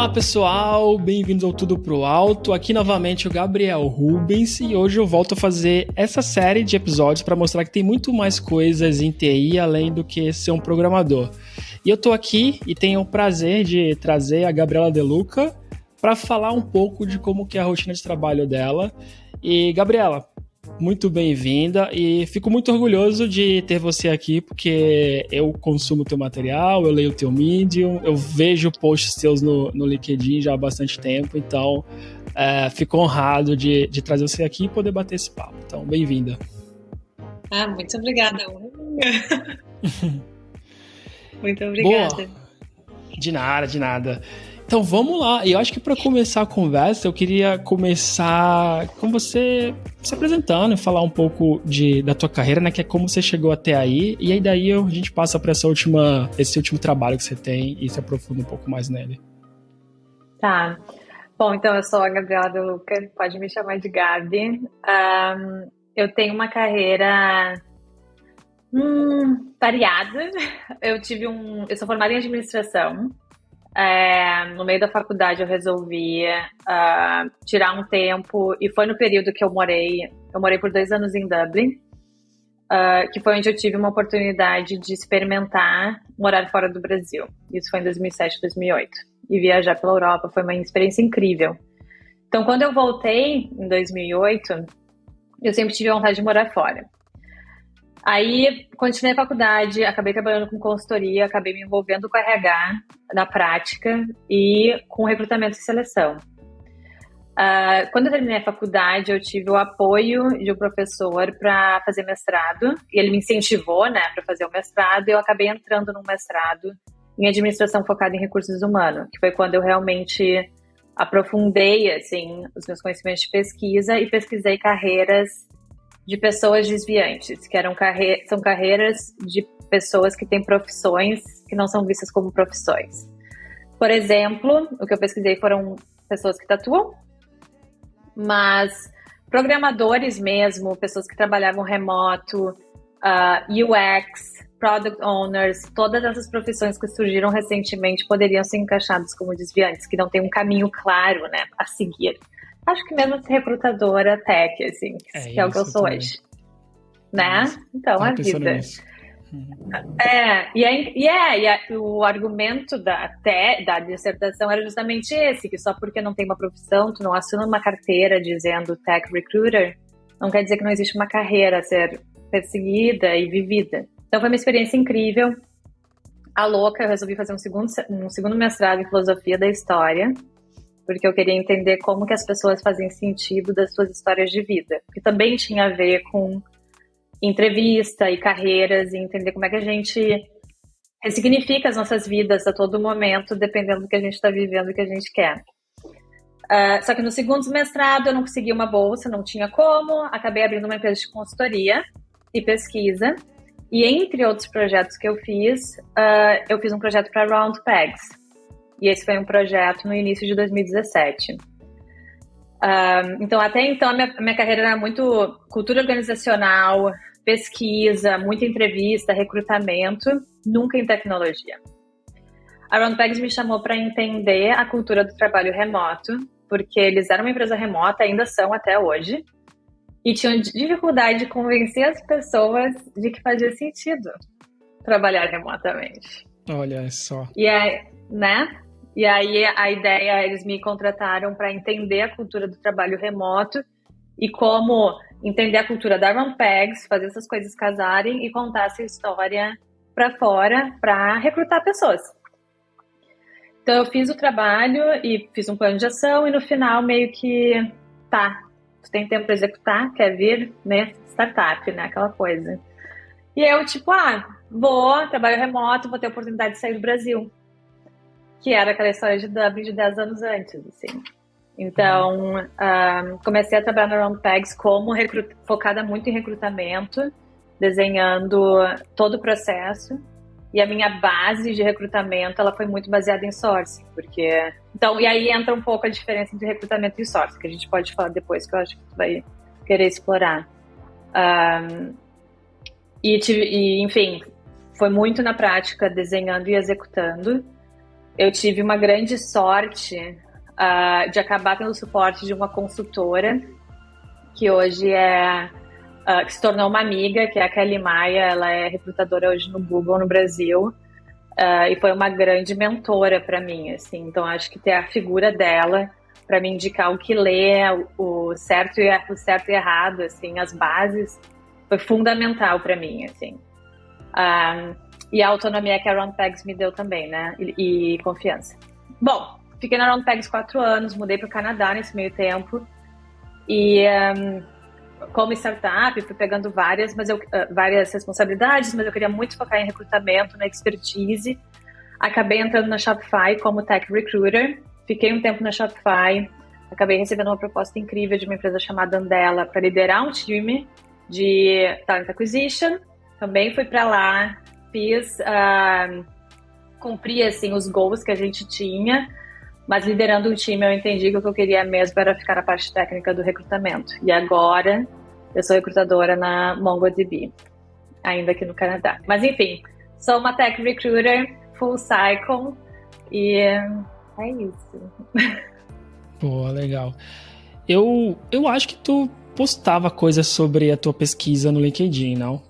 Olá pessoal, bem-vindos ao Tudo Pro Alto. Aqui novamente o Gabriel Rubens e hoje eu volto a fazer essa série de episódios para mostrar que tem muito mais coisas em TI além do que ser um programador. E eu tô aqui e tenho o prazer de trazer a Gabriela De Luca para falar um pouco de como que é a rotina de trabalho dela. E Gabriela, muito bem-vinda e fico muito orgulhoso de ter você aqui porque eu consumo teu material, eu leio teu Medium, eu vejo posts teus no LinkedIn já há bastante tempo, então fico honrado de trazer você aqui e poder bater esse papo. Então, bem-vinda. Muito obrigada. Muito obrigada. Boa. De nada. Então vamos lá, e eu acho que para começar a conversa eu queria começar com você se apresentando e falar um pouco da tua carreira, né, que é como você chegou até aí, e aí daí a gente passa para esse último trabalho que você tem e se aprofunda um pouco mais nele. Tá. Bom, então eu sou a Gabriela De Luca, pode me chamar de Gabi. Eu tenho uma carreira variada. Eu sou formada em administração. No meio da faculdade eu resolvi tirar um tempo, e foi no período que eu morei por 2 anos em Dublin, que foi onde eu tive uma oportunidade de experimentar morar fora do Brasil. Isso foi em 2007, 2008, e viajar pela Europa foi uma experiência incrível. Então quando eu voltei em 2008, eu sempre tive vontade de morar fora. Aí, continuei a faculdade, acabei trabalhando com consultoria, acabei me envolvendo com RH na prática e com recrutamento e seleção. Quando eu terminei a faculdade, eu tive o apoio de um professor para fazer mestrado, e ele me incentivou, né, para fazer o mestrado, e eu acabei entrando num mestrado em administração focada em recursos humanos, que foi quando eu realmente aprofundei, assim, os meus conhecimentos de pesquisa e pesquisei carreiras de pessoas desviantes, que são carreiras de pessoas que têm profissões que não são vistas como profissões. Por exemplo, o que eu pesquisei foram pessoas que tatuam, mas programadores mesmo, pessoas que trabalhavam remoto, UX, Product Owners, todas essas profissões que surgiram recentemente poderiam ser encaixadas como desviantes, que não tem um caminho claro, né, a seguir. Acho que mesmo ser recrutadora tech, assim, que é o que eu sou também hoje. Né? Então, a vida. O argumento da dissertação era justamente esse, que só porque não tem uma profissão, tu não assina uma carteira dizendo Tech Recruiter, não quer dizer que não existe uma carreira a ser perseguida e vivida. Então foi uma experiência incrível. A louca, eu resolvi fazer um segundo mestrado em filosofia da história, porque eu queria entender como que as pessoas fazem sentido das suas histórias de vida, que também tinha a ver com entrevista e carreiras, e entender como é que a gente ressignifica as nossas vidas a todo momento, dependendo do que a gente está vivendo e do que a gente quer. Só que no segundo mestrado eu não consegui uma bolsa, não tinha como, acabei abrindo uma empresa de consultoria e pesquisa, e entre outros projetos que eu fiz um projeto para Round Pegs. E esse foi um projeto no início de 2017. Então, até então, a minha carreira era muito cultura organizacional, pesquisa, muita entrevista, recrutamento, nunca em tecnologia. A Round Pegs me chamou para entender a cultura do trabalho remoto, porque eles eram uma empresa remota, ainda são até hoje, e tinham dificuldade de convencer as pessoas de que fazia sentido trabalhar remotamente. Olha só. E aí, né? E aí a ideia, eles me contrataram para entender a cultura do trabalho remoto e como entender a cultura da Round Pegs, fazer essas coisas casarem e contar essa história para fora para recrutar pessoas. Então eu fiz o trabalho e fiz um plano de ação e no final meio que, tu tem tempo para executar, quer vir, né, startup, né, aquela coisa. E eu trabalho remoto, vou ter a oportunidade de sair do Brasil. Que era aquela história de Dublin de 10 anos antes, assim. Então, comecei a trabalhar na Round Pegs como focada muito em recrutamento, desenhando todo o processo. E a minha base de recrutamento, ela foi muito baseada em sourcing, porque... Então, e aí entra um pouco a diferença entre recrutamento e sourcing, que a gente pode falar depois, que eu acho que tu vai querer explorar. Enfim, foi muito na prática, desenhando e executando. eu tive uma grande sorte de acabar tendo o suporte de uma consultora que hoje que se tornou uma amiga, que é a Kelly Maia. Ela é recrutadora hoje no Google, no Brasil, e foi uma grande mentora para mim, assim. Então, acho que ter a figura dela para me indicar o que ler, o certo e errado, assim, as bases, foi fundamental para mim, assim. E a autonomia que a Round Pegs me deu também, né? E confiança. Bom, fiquei na Round Pegs 4 anos, mudei para o Canadá nesse meio tempo. E como startup, fui pegando várias responsabilidades, mas eu queria muito focar em recrutamento, na expertise. Acabei entrando na Shopify como Tech Recruiter. Fiquei um tempo na Shopify. Acabei recebendo uma proposta incrível de uma empresa chamada Andela para liderar um time de Talent Acquisition. Também fui para lá, cumpri assim, os goals que a gente tinha, mas liderando um time eu entendi que o que eu queria mesmo era ficar na parte técnica do recrutamento. E agora eu sou recrutadora na MongoDB, ainda aqui no Canadá. Mas enfim, sou uma Tech Recruiter, full cycle, e é isso. Pô, legal. Eu acho que tu postava coisas sobre a tua pesquisa no LinkedIn, não?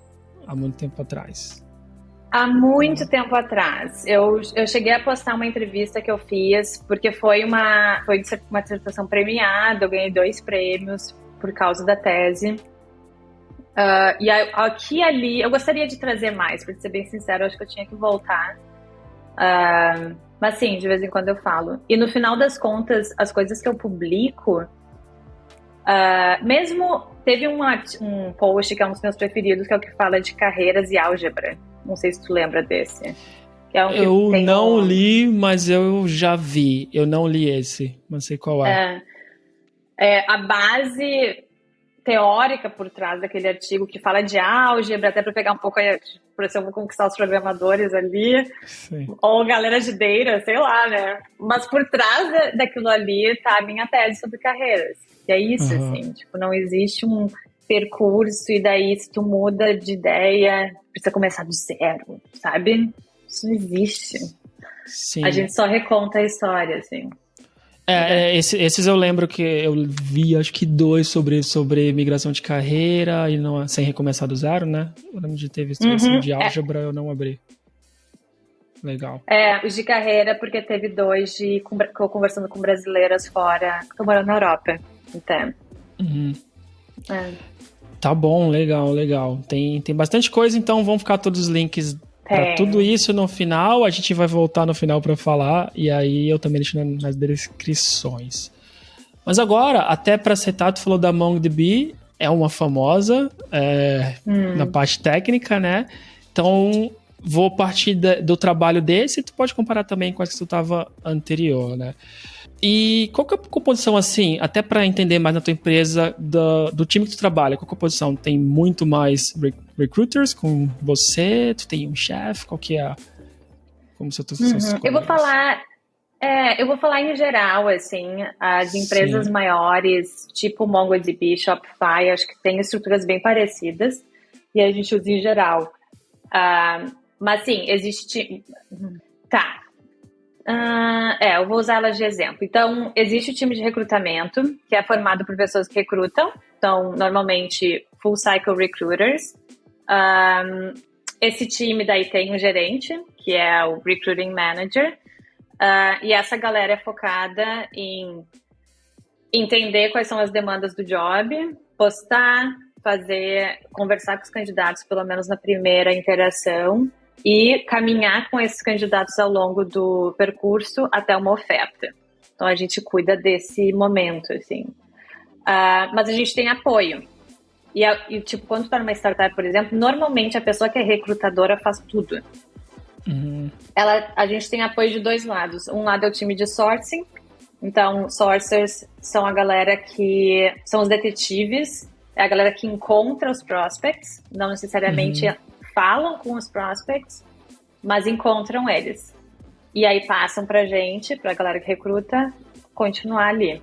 Há muito tempo atrás. Há muito tempo atrás. Eu cheguei a postar uma entrevista que eu fiz, porque foi uma dissertação premiada, eu ganhei 2 prêmios por causa da tese. E aqui e ali, eu gostaria de trazer mais, pra ser bem sincero, eu acho que eu tinha que voltar. Mas sim, de vez em quando eu falo. E no final das contas, as coisas que eu publico, mesmo teve um post que é um dos meus preferidos, que é o que fala de carreiras e álgebra. Não sei se tu lembra desse. Que é eu não li, mas eu já vi. Eu não li esse, não sei qual é. A base teórica por trás daquele artigo que fala de álgebra, até para pegar um pouco, por exemplo, eu vou conquistar os programadores ali, sim, ou galera de data, sei lá, né? Mas por trás daquilo ali tá a minha tese sobre carreiras. E é isso, assim, tipo, não existe um percurso e daí se tu muda de ideia, precisa começar do zero, sabe? Isso não existe. Sim. A gente só reconta a história, assim. Esses eu lembro que eu vi, acho que 2 sobre migração de carreira e não, sem recomeçar do zero, né? Eu lembro de ter visto esse de álgebra, eu não abri. Legal. Os de carreira, porque teve 2 conversando com brasileiras fora, que estão morando na Europa. Então. Tá bom, legal. Tem bastante coisa, então vão ficar todos os links para tudo isso no final. A gente vai voltar no final para falar, e aí eu também deixo nas descrições. Mas agora, até para acertar, tu falou da MongoDB, é uma famosa na parte técnica, né? Então, vou partir do trabalho desse, e tu pode comparar também com as que tu estava anterior, né? E qual que é a composição, assim, até para entender mais na tua empresa, do time que tu trabalha? Qual que é a composição? Tem muito mais recruiters com você? Tu tem um chefe? Qual que é como se tu Eu vou falar em geral, assim, as empresas maiores, tipo MongoDB, Shopify, acho que tem estruturas bem parecidas, e a gente usa em geral. Mas sim, existe... Tá. Eu vou usar elas de exemplo. Então, existe o time de recrutamento, que é formado por pessoas que recrutam. Então, normalmente, full cycle recruiters. Esse time daí tem um gerente, que é o recruiting manager. E essa galera é focada em entender quais são as demandas do job, postar, conversar com os candidatos, pelo menos na primeira interação, e caminhar com esses candidatos ao longo do percurso até uma oferta. Então, a gente cuida desse momento, assim. Mas a gente tem apoio. E tipo, quando tu tá numa startup, por exemplo, normalmente a pessoa que é recrutadora faz tudo. A gente tem apoio de 2 lados. Um lado é o time de sourcing. Então, sourcers são a galera que são os detetives, é a galera que encontra os prospects, não necessariamente falam com os prospects, mas encontram eles. E aí passam pra gente, pra galera que recruta, continuar ali.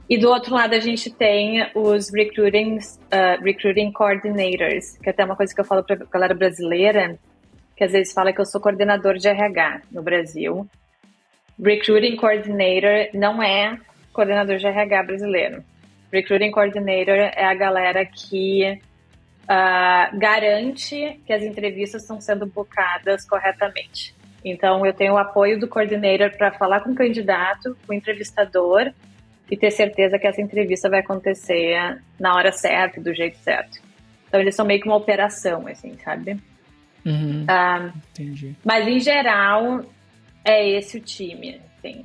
E do outro lado a gente tem os recruiting coordinators, que é até uma coisa que eu falo pra galera brasileira, que às vezes fala que eu sou coordenador de RH no Brasil. Recruiting Coordinator não é coordenador de RH brasileiro. Recruiting Coordinator é a galera que garante que as entrevistas estão sendo bocadas corretamente. Então, eu tenho o apoio do coordinator para falar com o candidato, com o entrevistador, e ter certeza que essa entrevista vai acontecer na hora certa, do jeito certo. Então, eles são meio que uma operação, assim, sabe? Entendi. Mas, em geral, é esse o time, assim.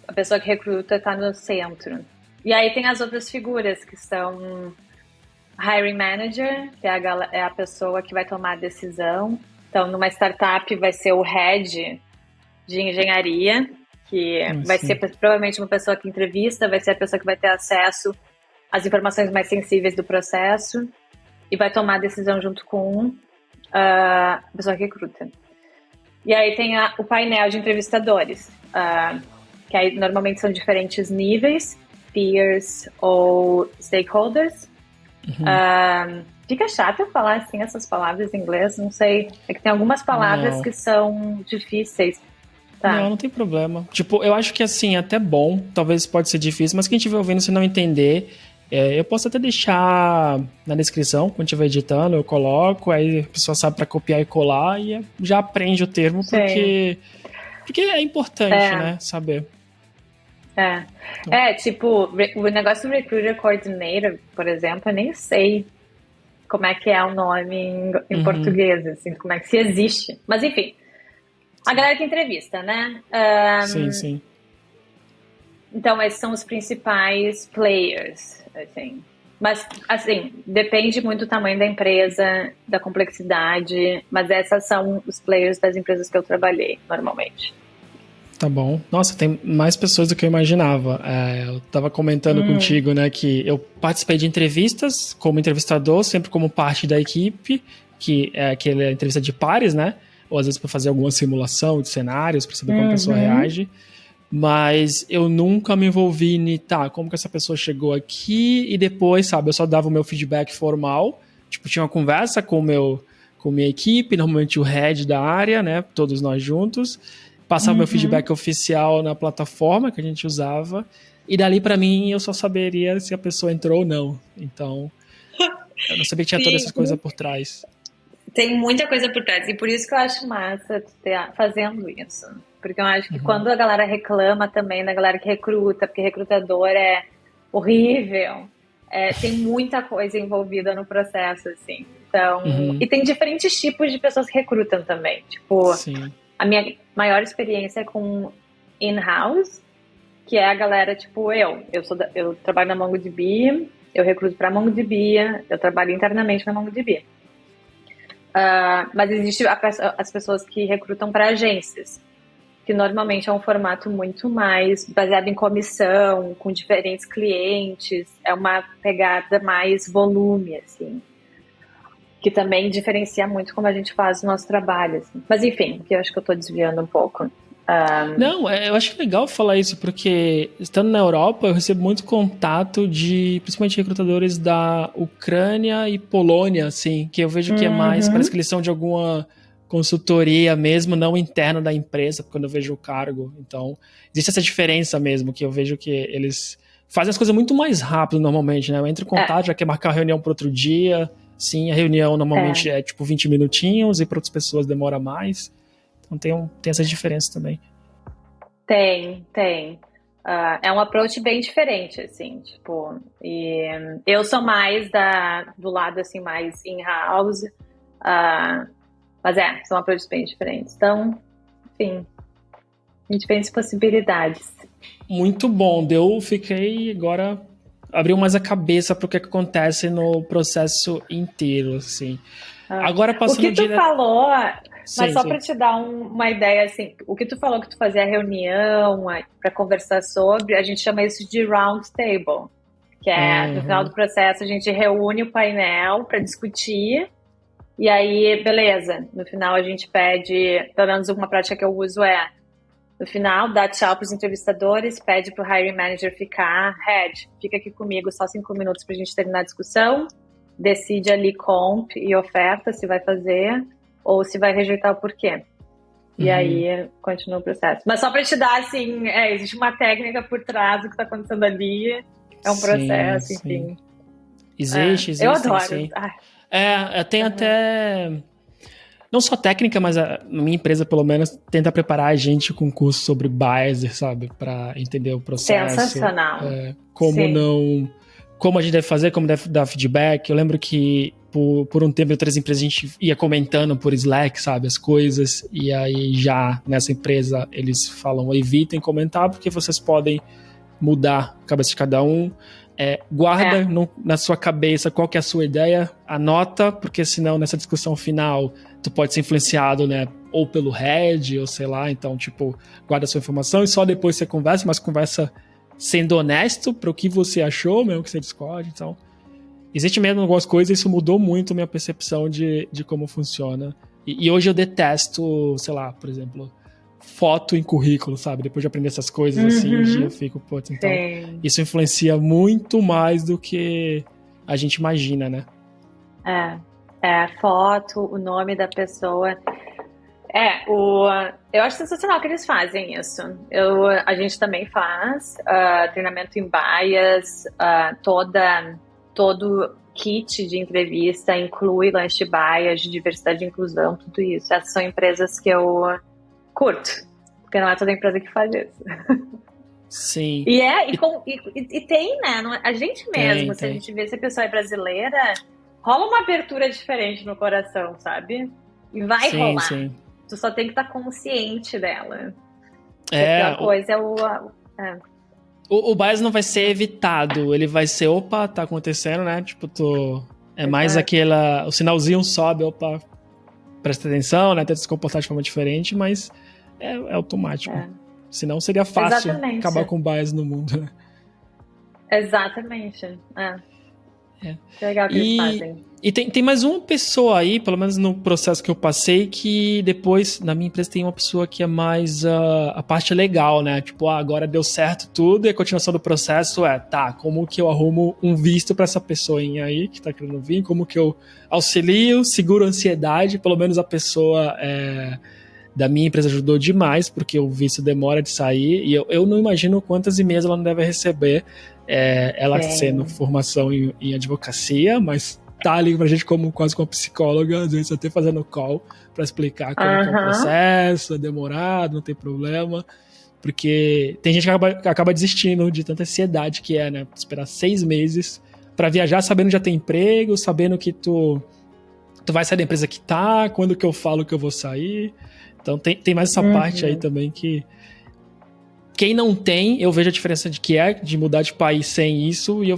A pessoa que recruta está no centro. E aí tem as outras figuras, que são Hiring Manager, que é a pessoa que vai tomar a decisão. Então, numa startup vai ser o Head de Engenharia, que vai ser provavelmente uma pessoa que entrevista, vai ser a pessoa que vai ter acesso às informações mais sensíveis do processo e vai tomar a decisão junto com a pessoa que recruta. E aí tem o painel de entrevistadores, que aí normalmente são diferentes níveis, peers ou stakeholders. Fica chato eu falar assim essas palavras em inglês, não sei. É que tem algumas palavras que são difíceis. Tá. Não tem problema. Tipo, eu acho que assim, até bom, talvez pode ser difícil, mas quem estiver ouvindo, se não entender, eu posso até deixar na descrição, quando estiver editando, eu coloco, aí a pessoa sabe para copiar e colar e já aprende o termo, porque é importante, né, saber. Tipo, o negócio do Recruiter Coordinator, por exemplo, eu nem sei como é que é o nome em português, assim, como é que se existe. Mas, enfim, a galera que entrevista, né? Sim. Então, esses são os principais players, assim. Mas, assim, depende muito do tamanho da empresa, da complexidade, mas esses são os players das empresas que eu trabalhei, normalmente. Tá bom. Nossa, tem mais pessoas do que eu imaginava. Eu tava comentando contigo, né, que eu participei de entrevistas como entrevistador, sempre como parte da equipe, que é aquela entrevista de pares, né? Ou às vezes para fazer alguma simulação de cenários, para saber como a pessoa reage. Mas eu nunca me envolvi como que essa pessoa chegou aqui e depois, sabe, eu só dava o meu feedback formal. Tipo, tinha uma conversa com minha equipe, normalmente o head da área, né, todos nós juntos. Passava meu feedback oficial na plataforma que a gente usava. E dali, pra mim, eu só saberia se a pessoa entrou ou não. Então, eu não sabia que tinha toda essa coisa por trás. Tem muita coisa por trás. E por isso que eu acho massa fazendo isso. Porque eu acho que quando a galera reclama também da galera que recruta, porque recrutador é horrível, tem muita coisa envolvida no processo, assim. Então, e tem diferentes tipos de pessoas que recrutam também. Tipo, a minha maior experiência é com in-house, que é a galera tipo eu trabalho na MongoDB, eu recruto para MongoDB, eu trabalho internamente na MongoDB. Mas existe as pessoas que recrutam para agências, que normalmente é um formato muito mais baseado em comissão, com diferentes clientes, é uma pegada mais volume, assim, que também diferencia muito como a gente faz o nosso trabalho, assim. Mas enfim, que eu acho que eu tô desviando um pouco. Não, eu acho legal falar isso, porque estando na Europa, eu recebo muito contato principalmente recrutadores da Ucrânia e Polônia, assim, que eu vejo que é mais, parece que eles são de alguma consultoria mesmo, não interna da empresa, quando eu vejo o cargo. Então, existe essa diferença mesmo, que eu vejo que eles fazem as coisas muito mais rápido normalmente, né? Eu entro em contato, já quer marcar a reunião para outro dia. Sim, a reunião normalmente é tipo 20 minutinhos e para outras pessoas demora mais. Então tem essas diferenças também. Tem. É um approach bem diferente, assim, tipo, e eu sou mais do lado, assim, mais in-house, mas são approaches bem diferentes. Então, enfim, diferentes possibilidades. Muito bom, fiquei agora, abriu mais a cabeça para o que acontece no processo inteiro, assim. Agora passando o que tu falou, mas só para te dar uma ideia, assim, o que tu falou que tu fazia reunião para conversar sobre, a gente chama isso de round table, que é no final do processo a gente reúne o painel para discutir e aí, beleza, no final a gente pede, pelo menos uma prática que eu uso no final, dá tchau para os entrevistadores, pede para o hiring manager fica aqui comigo só 5 minutos para a gente terminar a discussão, decide ali comp e oferta, se vai fazer ou se vai rejeitar o porquê. E aí continua o processo. Mas só para te dar, assim, existe uma técnica por trás do que está acontecendo ali. É um processo, enfim. Existe, eu adoro. Sim. Tem até... Não só técnica, mas a minha empresa, pelo menos, tenta preparar a gente com curso sobre bias, sabe? Para entender o processo. Sensacional. Como a gente deve fazer, como deve dar feedback. Eu lembro que por um tempo em outras empresas a gente ia comentando por Slack, sabe? As coisas. E aí já nessa empresa eles falam, evitem comentar porque vocês podem mudar a cabeça de cada um. Guarda na sua cabeça qual que é a sua ideia, anota, porque senão nessa discussão final tu pode ser influenciado, né, ou pelo head, ou sei lá, então, tipo, guarda a sua informação e só depois você conversa, mas conversa sendo honesto para o que você achou, mesmo que você discorde, então... Existe mesmo algumas coisas, isso mudou muito a minha percepção de como funciona. E hoje eu detesto, sei lá, por exemplo... foto em currículo, sabe? Depois de aprender essas coisas assim, eu fico, putz, então isso influencia muito mais do que a gente imagina, né? Foto, o nome da pessoa. Eu acho sensacional que eles fazem isso. A gente também faz treinamento em bias, todo kit de entrevista inclui lunch bias, de diversidade e inclusão, tudo isso. Essas são empresas que eu curto, porque não é toda empresa que faz isso. Sim. E tem, né? A gente mesmo, se a gente vê se a pessoa é brasileira, rola uma abertura diferente no coração, sabe? E vai rolar. Sim. Tu só tem que estar consciente dela. A coisa o bias não vai ser evitado, ele vai ser, opa, tá acontecendo, né? Tipo, mais o sinalzinho sobe, opa, presta atenção, né? Tenta se comportar de forma diferente, mas é automático. Senão seria fácil acabar com bias no mundo, né? Exatamente. Legal que eles fazem. E tem mais uma pessoa aí, pelo menos no processo que eu passei, que depois, na minha empresa, tem uma pessoa que é mais a parte legal, né? Tipo, agora deu certo tudo e a continuação do processo como que eu arrumo um visto pra essa pessoinha aí que tá querendo vir, como que eu auxilio, seguro a ansiedade, pelo menos a pessoa da minha empresa ajudou demais, porque o visto demora de sair e eu não imagino quantas e-mails ela não deve receber, ela sendo formação em advocacia, mas tá ali pra gente quase como psicóloga, às vezes até fazendo call pra explicar como que é o processo, é demorado, não tem problema, porque tem gente que acaba desistindo de tanta ansiedade que né? Esperar 6 meses pra viajar sabendo que já tem emprego, sabendo que tu vai sair da empresa que tá, quando que eu falo que eu vou sair. Então tem mais essa parte aí também que quem não tem, eu vejo a diferença de mudar de país sem isso, e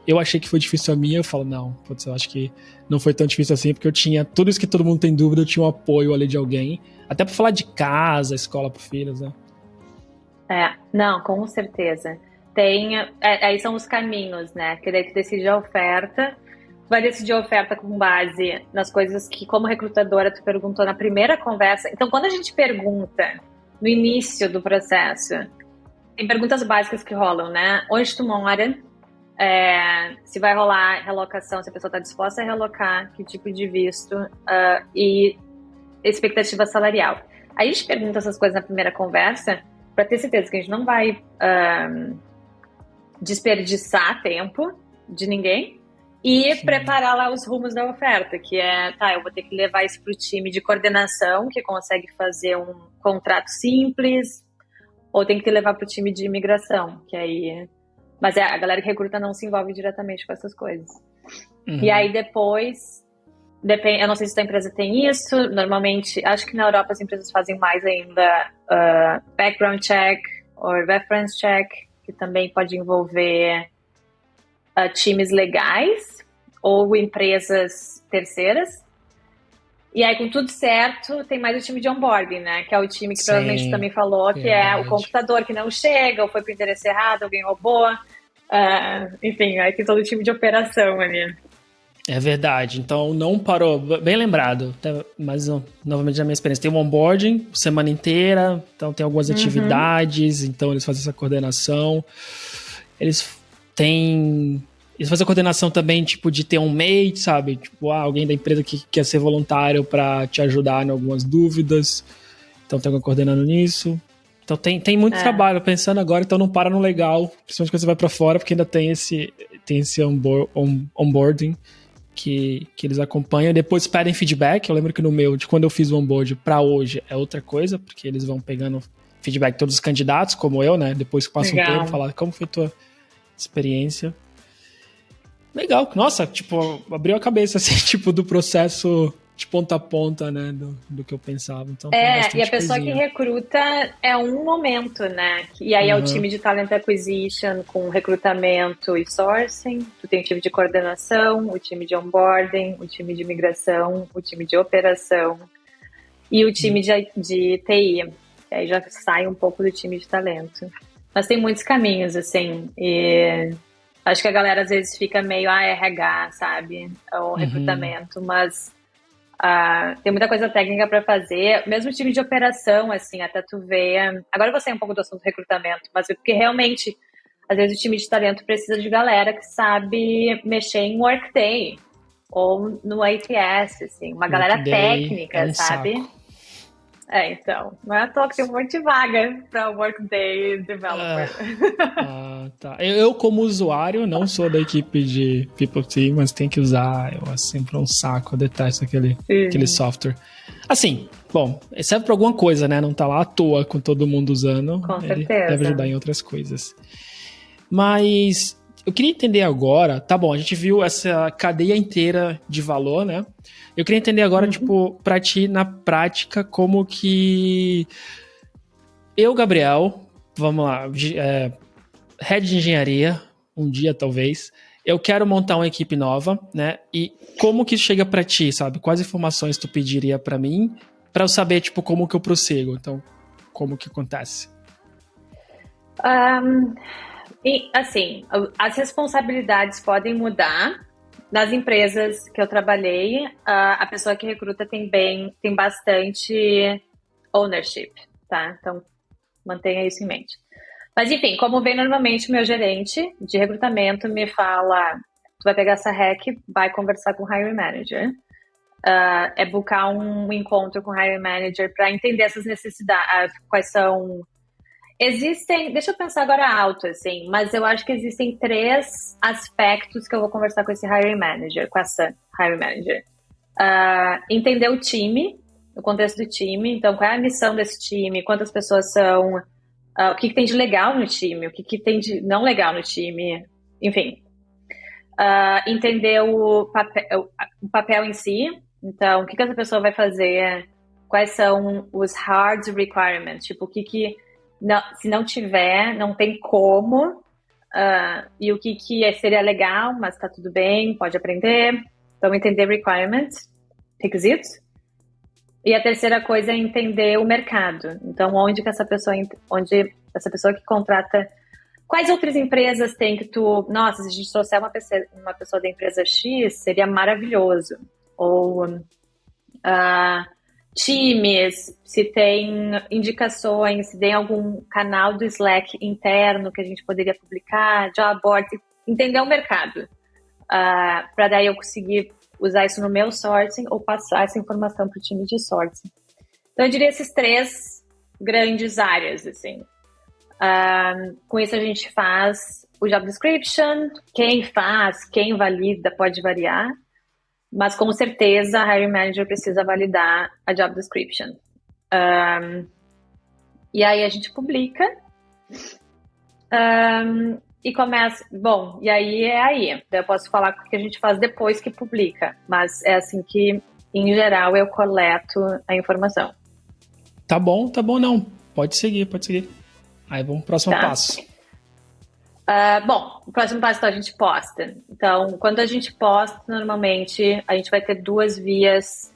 eu achei que foi difícil a minha, eu falo, não, putz, eu acho que não foi tão difícil assim, porque eu tinha tudo isso que todo mundo tem dúvida, eu tinha um apoio ali de alguém, até pra falar de casa, escola para filhos, né? Não, com certeza. Aí são os caminhos, né, que daí tu decide a oferta, vai decidir a oferta com base nas coisas que, como recrutadora, tu perguntou na primeira conversa. Então, quando a gente pergunta no início do processo, tem perguntas básicas que rolam, né? Onde tu mora, se vai rolar relocação, se a pessoa está disposta a relocar, que tipo de visto e expectativa salarial. Aí a gente pergunta essas coisas na primeira conversa para ter certeza que a gente não vai desperdiçar tempo de ninguém e preparar lá os rumos da oferta, que eu vou ter que levar isso para o time de coordenação, que consegue fazer um contrato simples, ou tem que levar para o time de imigração, que aí... Mas a galera que recruta não se envolve diretamente com essas coisas. E aí depois, eu não sei se a empresa tem isso, normalmente, acho que na Europa as empresas fazem mais ainda background check ou reference check, que também pode envolver times legais ou empresas terceiras. E aí, com tudo certo, tem mais o time de onboarding, né? Que é o time que provavelmente também falou, que é o computador que não chega, ou foi para o endereço errado, alguém roubou. Enfim, aí tem todo o time de operação ali. É verdade. Então, não parou. Bem lembrado. Mas, novamente, na minha experiência, tem o onboarding semana inteira. Então, tem algumas atividades. Então, eles fazem essa coordenação. Eles fazem a coordenação também, tipo, de ter um mate, sabe? Tipo, alguém da empresa que quer ser voluntário para te ajudar em algumas dúvidas. Então tem alguém coordenando nisso. Então tem muito trabalho, pensando agora, então não para no legal, principalmente quando você vai pra fora, porque ainda tem esse onboarding que eles acompanham, depois pedem feedback. Eu lembro que no meu, de quando eu fiz o onboard pra hoje, é outra coisa, porque eles vão pegando feedback de todos os candidatos, como eu, né? Depois que passa um tempo, falar como foi a tua experiência. Legal, nossa, tipo, abriu a cabeça, assim, tipo, do processo de ponta a ponta, né, do que eu pensava. Então, e a pessoa que recruta é um momento, né? E aí é o time de Talent Acquisition com recrutamento e sourcing, tu tem o time de coordenação, o time de onboarding, o time de migração, o time de operação e o time de TI. Que aí já sai um pouco do time de talento. Mas tem muitos caminhos, assim, e acho que a galera às vezes fica meio RH, sabe? Ou recrutamento, mas tem muita coisa técnica para fazer. Mesmo o time de operação, assim, até tu ver. Agora eu vou sair um pouco do assunto do recrutamento, mas é porque realmente, às vezes o time de talento precisa de galera que sabe mexer em Workday ou no ATS, assim, uma galera técnica, sabe? Saco. Então, não é à toa que tem um monte de vaga para Workday Developer. Tá. Eu, como usuário, não sou da equipe de People Team, mas tem que usar. É sempre um saco, eu detesto aquele software. Assim, bom, serve para alguma coisa, né? Não tá lá à toa com todo mundo usando. Com ele certeza. deve ajudar em outras coisas. Mas eu queria entender agora, tá bom, a gente viu essa cadeia inteira de valor, né? Eu queria entender agora, tipo, pra ti, na prática, como que eu, Gabriel, vamos lá, head de engenharia, um dia talvez, eu quero montar uma equipe nova, né? E como que chega pra ti, sabe? Quais informações tu pediria pra mim, pra eu saber, tipo, como que eu prossigo? Então, como que acontece? E, assim, as responsabilidades podem mudar. Nas empresas que eu trabalhei, a pessoa que recruta tem bastante ownership, tá? Então, mantenha isso em mente. Mas, enfim, como vem normalmente o meu gerente de recrutamento me fala, tu vai pegar essa rec, vai conversar com o hiring manager. É buscar um encontro com o hiring manager para entender essas necessidades, quais são... deixa eu pensar agora alto, assim, mas eu acho que existem 3 aspectos que eu vou conversar com esse hiring manager, com essa hiring manager. Entender o time, o contexto do time, então qual é a missão desse time, quantas pessoas são, o que tem de legal no time, o que tem de não legal no time, enfim. Entender o papel em si, então o que essa pessoa vai fazer, quais são os hard requirements, tipo, se não tiver, não tem como, e o que seria legal, mas tá tudo bem, pode aprender. Então, entender requirements, requisitos. E a terceira coisa é entender o mercado. Então, onde essa pessoa que contrata, quais outras empresas tem que nossa, se a gente trouxer uma pessoa da empresa X, seria maravilhoso. Ou times, se tem indicações, se tem algum canal do Slack interno que a gente poderia publicar, job board, entender o mercado, para daí eu conseguir usar isso no meu sourcing ou passar essa informação para o time de sourcing. Então eu diria esses 3 grandes áreas, assim. Com isso a gente faz o job description, quem valida pode variar, mas com certeza a hiring manager precisa validar a job description. E aí a gente publica e começa... Bom, e aí. Eu posso falar o que a gente faz depois que publica, mas é assim que, em geral, eu coleto a informação. Tá bom, não. Pode seguir. Aí vamos pro próximo passo. Bom, o próximo passo então, a gente posta. Então, quando a gente posta, normalmente a gente vai ter 2 vias.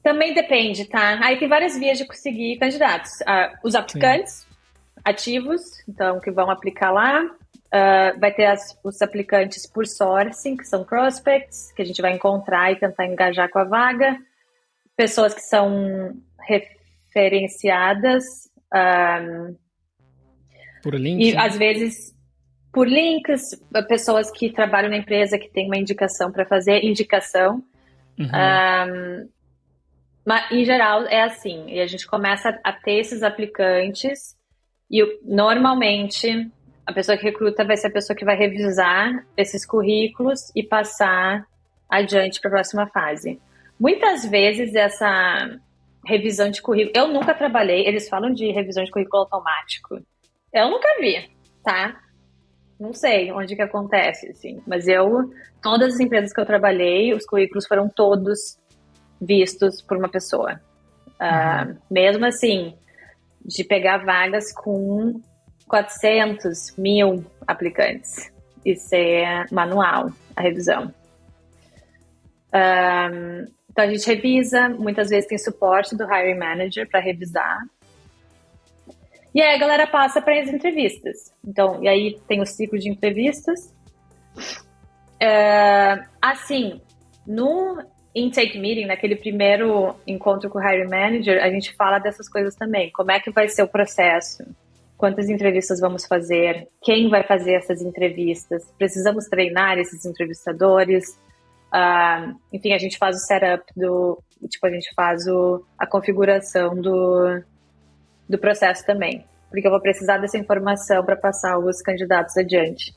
Também depende, tá? Aí tem várias vias de conseguir candidatos. Os aplicantes ativos, então, que vão aplicar lá. Vai ter os aplicantes por sourcing, que são prospects, que a gente vai encontrar e tentar engajar com a vaga. Pessoas que são referenciadas. Por links, e às vezes por links, pessoas que trabalham na empresa que tem uma indicação para fazer indicação. Mas, em geral, é assim. E a gente começa a ter esses aplicantes e normalmente a pessoa que recruta vai ser a pessoa que vai revisar esses currículos e passar adiante para a próxima fase. Muitas vezes essa revisão de currículo... Eu nunca trabalhei... Eles falam de revisão de currículo automático. Eu nunca vi, tá? Não sei onde que acontece, assim. Mas todas as empresas que eu trabalhei, os currículos foram todos vistos por uma pessoa. Mesmo assim, de pegar vagas com 400, 1.000 aplicantes e ser manual a revisão. Então a gente revisa, muitas vezes tem suporte do hiring manager para revisar. E aí a galera passa para as entrevistas. Então, e aí tem o ciclo de entrevistas. Assim, no intake meeting, naquele primeiro encontro com o hiring manager, a gente fala dessas coisas também. Como é que vai ser o processo? Quantas entrevistas vamos fazer? Quem vai fazer essas entrevistas? Precisamos treinar esses entrevistadores? Enfim, a gente faz o setup a gente faz a configuração do processo também, porque eu vou precisar dessa informação para passar os candidatos adiante.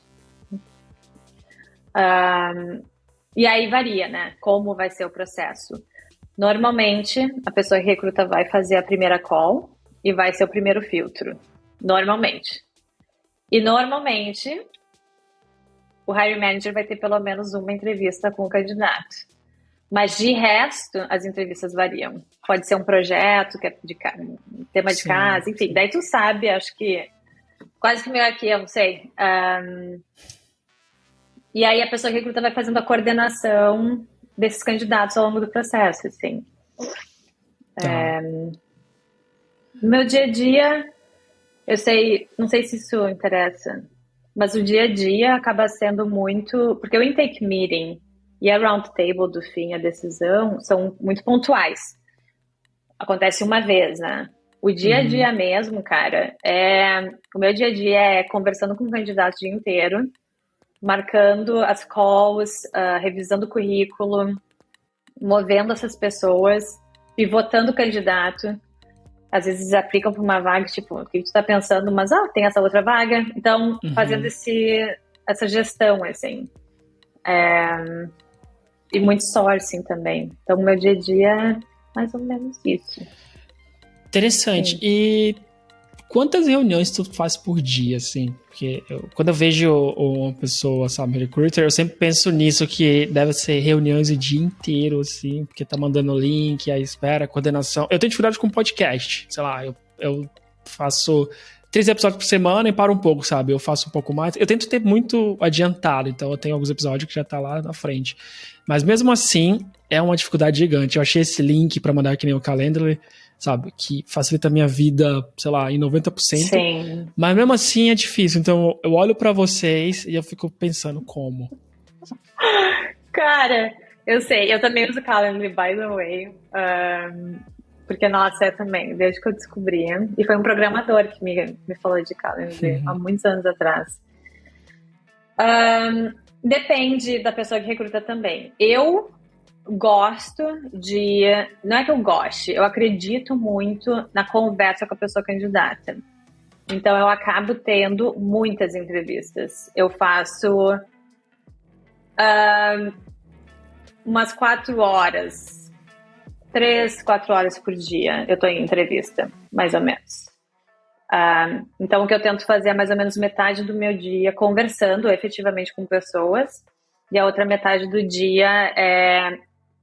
E aí varia, né? Como vai ser o processo. Normalmente, a pessoa que recruta vai fazer a primeira call e vai ser o primeiro filtro. Normalmente. E normalmente, o hiring manager vai ter pelo menos uma entrevista com o candidato. Mas de resto, as entrevistas variam. Pode ser um projeto, que é de tema de casa, enfim. Daí tu sabe, acho que quase que meio aqui, eu não sei. E aí a pessoa que recruta vai fazendo a coordenação desses candidatos ao longo do processo, assim. Tá. No meu dia a dia, não sei se isso interessa, mas o dia a dia acaba sendo muito... Porque o intake meeting e a round table do fim, a decisão, são muito pontuais. Acontece uma vez, né? O dia a dia mesmo, cara, o meu dia a dia é conversando com o candidato o dia inteiro, marcando as calls, revisando o currículo, movendo essas pessoas, pivotando o candidato. Às vezes eles aplicam para uma vaga, tipo, o que tu tá pensando, mas tem essa outra vaga. Então, fazendo essa gestão, assim. E muito sourcing também. Então, o meu dia a dia é mais ou menos isso. Interessante. Sim. E quantas reuniões tu faz por dia, assim? Porque quando eu vejo uma pessoa, sabe, recruiter, eu sempre penso nisso, que deve ser reuniões o dia inteiro, assim, porque tá mandando link, aí espera, coordenação. Eu tenho dificuldade com podcast, sei lá, eu faço 3 episódios por semana e paro um pouco, sabe? Eu faço um pouco mais. Eu tento ter muito adiantado, então eu tenho alguns episódios que já tá lá na frente. Mas mesmo assim, é uma dificuldade gigante. Eu achei esse link pra mandar que nem o Calendly, sabe, que facilita a minha vida, sei lá, em 90%. Sim. Mas mesmo assim é difícil. Então eu olho pra vocês e eu fico pensando como. Cara, eu sei. Eu também uso Calendly, by the way. Porque, nossa, eu também, desde que eu descobri. E foi um programador que me falou de Calendly há muitos anos atrás. Depende da pessoa que recruta também. Eu gosto de... Não é que eu goste, eu acredito muito na conversa com a pessoa candidata. Então, eu acabo tendo muitas entrevistas. Eu faço umas 4 horas, 3, 4 horas por dia eu tô em entrevista, mais ou menos. Então, o que eu tento fazer é mais ou menos metade do meu dia conversando efetivamente com pessoas, e a outra metade do dia é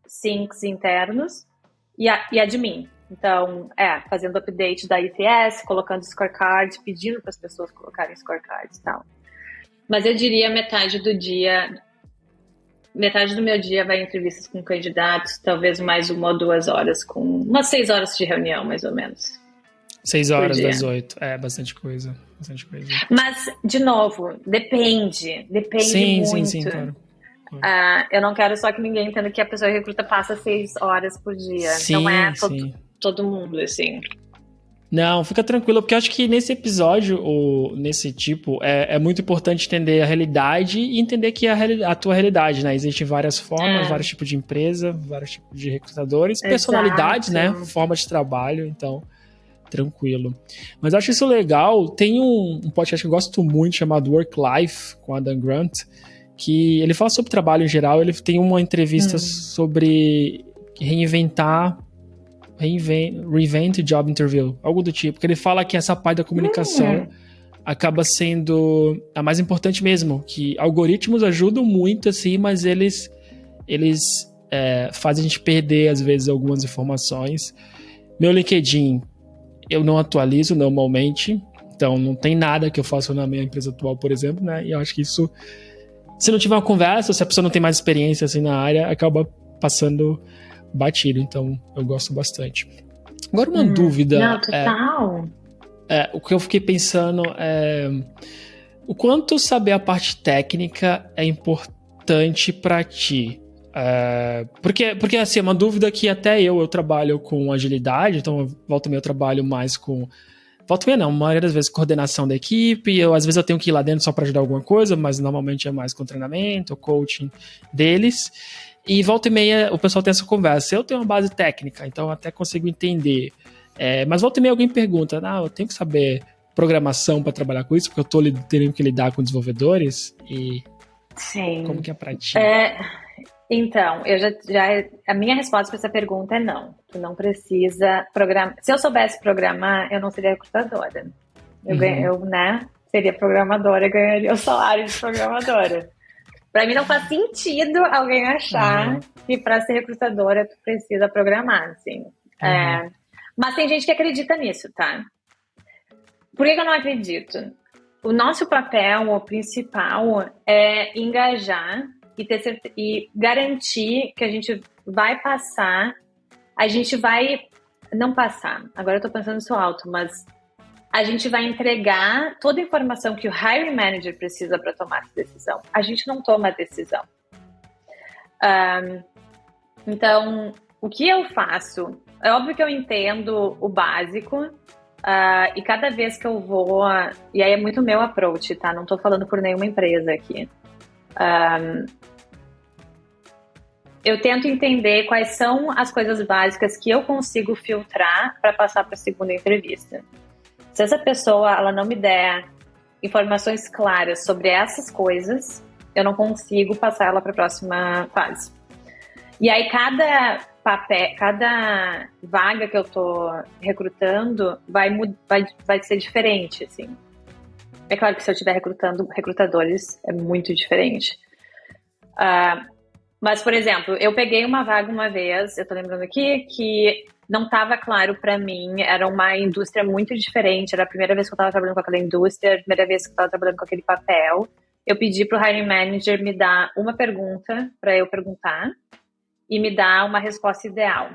syncs internos e admin. Então, fazendo update da ITS, colocando scorecard, pedindo para as pessoas colocarem scorecards e tal. Mas eu diria metade do meu dia vai em entrevistas com candidatos, talvez mais 1 ou 2 horas, com umas 6 horas de reunião, mais ou menos. 6 horas das 8. Bastante coisa. Mas, de novo, depende muito. Sim, claro. Eu não quero só que ninguém entenda que a pessoa que recruta passa 6 horas por dia. Não é todo mundo, assim. Não, fica tranquilo, porque eu acho que nesse episódio, ou nesse tipo, é muito importante entender a realidade e entender que a tua realidade, né? Existem várias formas, vários tipos de empresa, vários tipos de recrutadores, personalidades, né? Forma de trabalho, então, tranquilo. Mas eu acho isso legal. Tem um podcast que eu gosto muito, chamado Work Life, com a Dan Grant, que ele fala sobre trabalho em geral. Ele tem uma entrevista sobre Reinvent Job Interview, algo do tipo, que ele fala que essa parte da comunicação acaba sendo a mais importante mesmo, que algoritmos ajudam muito, assim, mas eles fazem a gente perder, às vezes, algumas informações. Meu LinkedIn, eu não atualizo normalmente, então não tem nada que eu faço na minha empresa atual, por exemplo, né, e eu acho que isso, se não tiver uma conversa, se a pessoa não tem mais experiência, assim, na área, acaba passando batido, então eu gosto bastante. Agora uma dúvida. Não, total. O que eu fiquei pensando é o quanto saber a parte técnica é importante para ti. Porque assim, é uma dúvida que até eu trabalho com agilidade, então volta e meia eu trabalho mais com... Volta e meia não, a maioria das vezes coordenação da equipe, às vezes eu tenho que ir lá dentro só para ajudar alguma coisa, mas normalmente é mais com treinamento, coaching deles. E volta e meia o pessoal tem essa conversa. Eu tenho uma base técnica, então eu até consigo entender. Mas volta e meia alguém pergunta, eu tenho que saber programação para trabalhar com isso, porque eu tô tendo que lidar com desenvolvedores. E Sim. Como que é pra ti? Então, a minha resposta para essa pergunta é não. Tu não precisa programar. Se eu soubesse programar, eu não seria recrutadora. Eu seria programadora e ganharia o salário de programadora. Para mim não faz sentido alguém achar que para ser recrutadora tu precisa programar, assim. Mas tem gente que acredita nisso, tá? Por que eu não acredito? O nosso papel, o principal, é engajar e garantir que a gente vai passar, não passar, agora eu tô pensando isso alto, mas a gente vai entregar toda a informação que o hiring manager precisa para tomar essa decisão. A gente não toma a decisão. Então, o que eu faço? É óbvio que eu entendo o básico, e cada vez que eu vou... E aí é muito meu approach, tá? Não tô falando por nenhuma empresa aqui. Eu tento entender quais são as coisas básicas que eu consigo filtrar para passar para a segunda entrevista. Se essa pessoa ela não me der informações claras sobre essas coisas, eu não consigo passar ela para a próxima fase. E aí cada vaga que eu tô recrutando vai ser diferente, assim. É claro que se eu estiver recrutando recrutadores, é muito diferente. Mas, por exemplo, eu peguei uma vaga uma vez, eu tô lembrando aqui, que não estava claro para mim, era uma indústria muito diferente, era a primeira vez que eu estava trabalhando com aquela indústria, a primeira vez que eu estava trabalhando com aquele papel. Eu pedi pro hiring manager me dar uma pergunta para eu perguntar e me dar uma resposta ideal.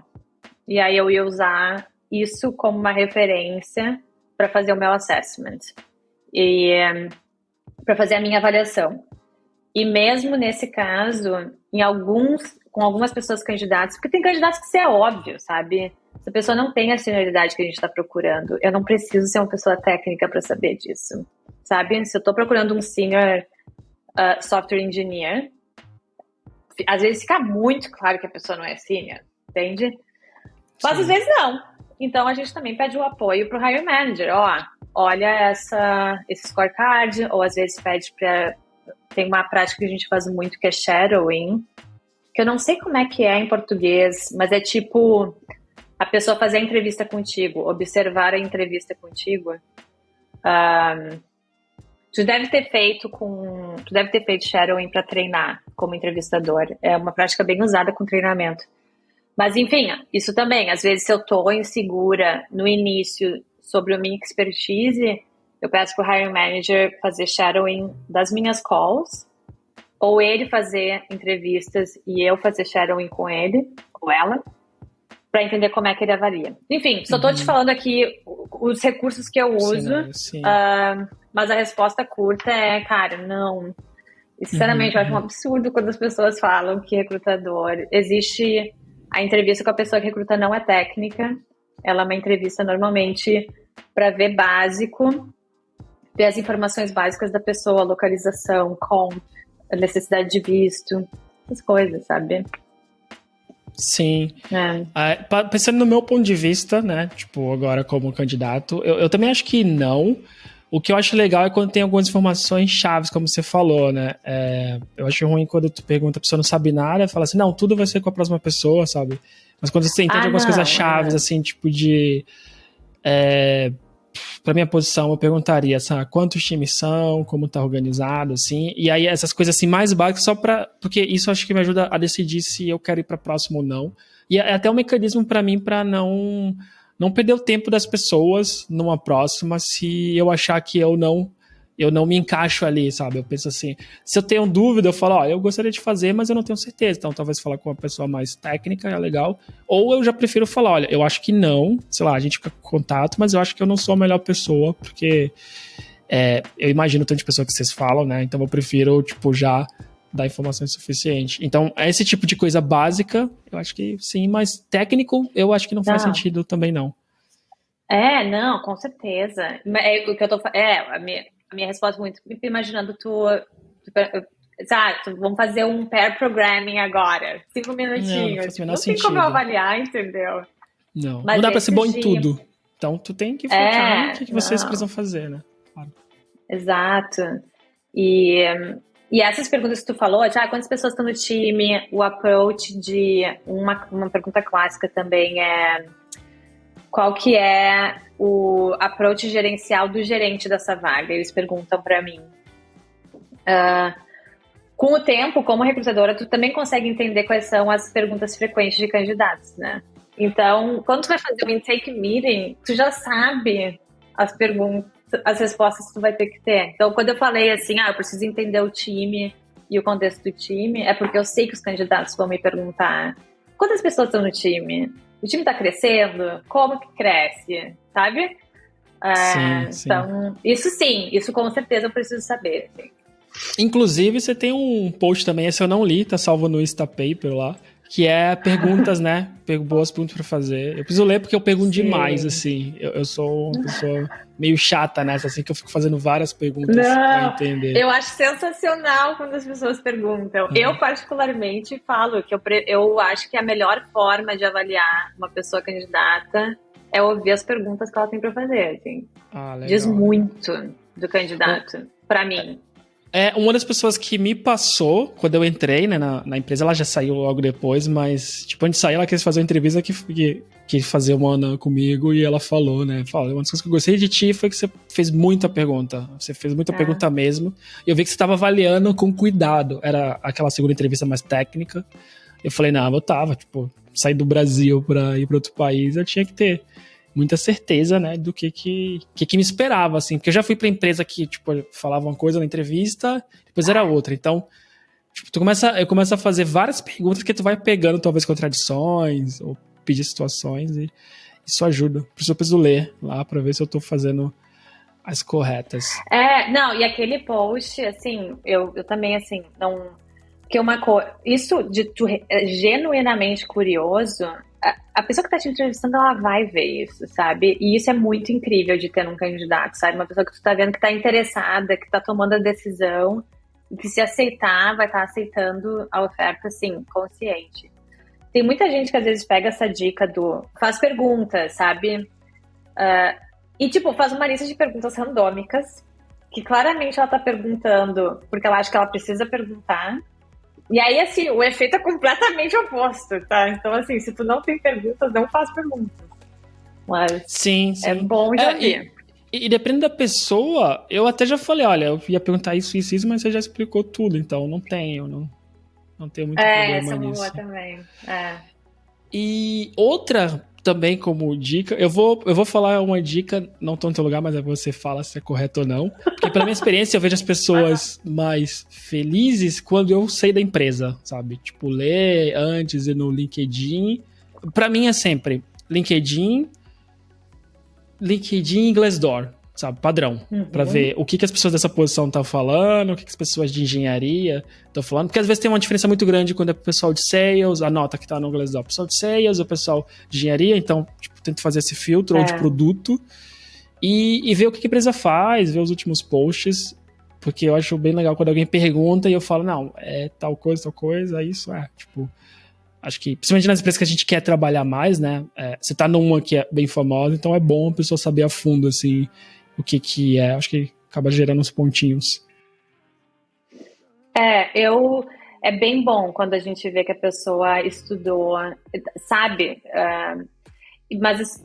E aí eu ia usar isso como uma referência para fazer o meu assessment e para fazer a minha avaliação. E mesmo nesse caso, com algumas pessoas candidatas, porque tem candidatos que isso é óbvio, sabe? Se a pessoa não tem a senioridade que a gente está procurando, eu não preciso ser uma pessoa técnica para saber disso, sabe? Se eu estou procurando um senior software engineer, às vezes fica muito claro que a pessoa não é senior, entende? Mas às vezes não. Então a gente também pede o apoio para o hiring manager. Olha esse scorecard, ou às vezes pede para... Tem uma prática que a gente faz muito que é shadowing, que eu não sei como é que é em português, mas é tipo a pessoa fazer a entrevista contigo, observar a entrevista contigo. Tu deve ter feito shadowing para treinar como entrevistador. É uma prática bem usada com treinamento. Mas enfim, isso também, às vezes se eu tô insegura no início sobre a minha expertise, eu peço pro hiring manager fazer shadowing das minhas calls, ou ele fazer entrevistas e eu fazer shadowing com ele, ou ela, para entender como é que ele avalia. Enfim, só tô te falando aqui os recursos que eu uso, Sim. mas a resposta curta é, cara, não. E, sinceramente, eu acho um absurdo quando as pessoas falam que recrutador... Existe a entrevista com a pessoa que recruta não é técnica, ela é uma entrevista normalmente para ver básico, ver as informações básicas da pessoa, localização, necessidade de visto, essas coisas, sabe? Sim. Pensando no meu ponto de vista, né, tipo, agora como candidato, eu também acho que não. O que eu acho legal é quando tem algumas informações chaves, como você falou, né? Eu acho ruim quando tu pergunta, a pessoa não sabe nada, fala assim, não, tudo vai ser com a próxima pessoa, sabe? Mas quando você entende algumas coisas chaves, assim, tipo de... Pra minha posição, eu perguntaria, sabe, quantos times são, como tá organizado, assim, e aí essas coisas assim mais básicas porque isso acho que me ajuda a decidir se eu quero ir pra próximo ou não. E é até um mecanismo pra mim pra não perder o tempo das pessoas numa próxima se eu achar que eu não me encaixo ali, sabe? Eu penso assim, se eu tenho dúvida, eu falo, eu gostaria de fazer, mas eu não tenho certeza. Então, talvez falar com uma pessoa mais técnica é legal. Ou eu já prefiro falar, olha, eu acho que não, sei lá, a gente fica com contato, mas eu acho que eu não sou a melhor pessoa, porque eu imagino o tanto de pessoa que vocês falam, né? Então, eu prefiro, tipo, já dar informação suficiente. Então, esse tipo de coisa básica, eu acho que sim, mas técnico, eu acho que não faz sentido também, não. Não, com certeza. O que eu tô a minha resposta muito, imaginando vamos fazer um pair programming agora, 5 minutinhos. Não tem como eu avaliar, entendeu? Não dá pra ser bom em tudo. Então, tu tem que focar no que vocês precisam fazer, né? Claro. Exato. E essas perguntas que tu falou, quantas pessoas estão no time, o approach de... Uma pergunta clássica também é... Qual que é o approach gerencial do gerente dessa vaga? Eles perguntam para mim. Com o tempo, como recrutadora, tu também consegue entender quais são as perguntas frequentes de candidatos, né? Então, quando tu vai fazer um intake meeting, tu já sabe as perguntas, as respostas que tu vai ter que ter. Então, quando eu falei assim, eu preciso entender o time e o contexto do time, é porque eu sei que os candidatos vão me perguntar quantas pessoas estão no time? O time tá crescendo? Como que cresce? Sabe? Sim. Então, isso com certeza eu preciso saber. Assim. Inclusive, você tem um post também, esse eu não li, tá salvo no Instapaper lá, que é perguntas, né? Boas perguntas pra fazer. Eu preciso ler porque eu pergunto demais, assim. Eu sou uma pessoa meio chata nessa, assim, que eu fico fazendo várias perguntas pra entender. Eu acho sensacional quando as pessoas perguntam. Eu, particularmente, falo que eu acho que a melhor forma de avaliar uma pessoa candidata é ouvir as perguntas que ela tem pra fazer, assim. Legal. Diz muito do candidato, pra mim. Uma das pessoas que me passou, quando eu entrei, né, na empresa, ela já saiu logo depois, mas, tipo, antes de sair, ela quis fazer uma entrevista que fazer uma Ana comigo, e ela falou, né, uma das coisas que eu gostei de ti foi que você fez muita pergunta, você fez muita pergunta mesmo, e eu vi que você estava avaliando com cuidado, era aquela segunda entrevista mais técnica, eu falei, não, eu tava, tipo, sair do Brasil pra ir pra outro país, eu tinha que ter muita certeza, né, do que me esperava, assim, porque eu já fui pra empresa que, tipo, falava uma coisa na entrevista, depois era outra, então, tipo, eu começo a fazer várias perguntas que tu vai pegando, talvez, contradições, ou pedir situações, e isso ajuda. Por isso eu preciso ler lá pra ver se eu tô fazendo as corretas. E aquele post, assim, eu também, assim, não... Porque isso de tu genuinamente curioso... A pessoa que tá te entrevistando, ela vai ver isso, sabe? E isso é muito incrível de ter num candidato, sabe? Uma pessoa que tu tá vendo que tá interessada, que tá tomando a decisão, e que se aceitar, vai estar aceitando a oferta, assim, consciente. Tem muita gente que às vezes pega essa dica faz perguntas, sabe? E, tipo, faz uma lista de perguntas randômicas, que claramente ela tá perguntando porque ela acha que ela precisa perguntar. E aí, assim, o efeito é completamente oposto, tá? Então, assim, se tu não tem perguntas, não faz perguntas. Mas sim. É bom de ouvir. E dependendo da pessoa, eu até já falei, olha, eu ia perguntar isso, mas você já explicou tudo, então não tenho muito problema essa nisso. É, essa também. E outra também como dica, eu vou falar uma dica, não tô no teu lugar, mas você fala se é correto ou não. Porque pela minha experiência, eu vejo as pessoas mais felizes quando eu sei da empresa, sabe? Tipo, ler antes e no LinkedIn. Pra mim é sempre LinkedIn e Glassdoor, sabe? Padrão. Pra ver o que as pessoas dessa posição estão falando, o que as pessoas de engenharia estão falando. Porque às vezes tem uma diferença muito grande quando é o pessoal de sales, a nota que tá no Glassdoor, o pessoal de sales, o pessoal de engenharia. Então, tipo, tento fazer esse filtro ou de produto. e ver o que a empresa faz, ver os últimos posts, porque eu acho bem legal quando alguém pergunta e eu falo, não, é tal coisa, isso é, tipo, acho que, principalmente nas empresas que a gente quer trabalhar mais, né, você tá numa que é bem famosa, então é bom a pessoa saber a fundo, assim, o que é, acho que acaba gerando uns pontinhos. É bem bom quando a gente vê que a pessoa estudou, sabe? Mas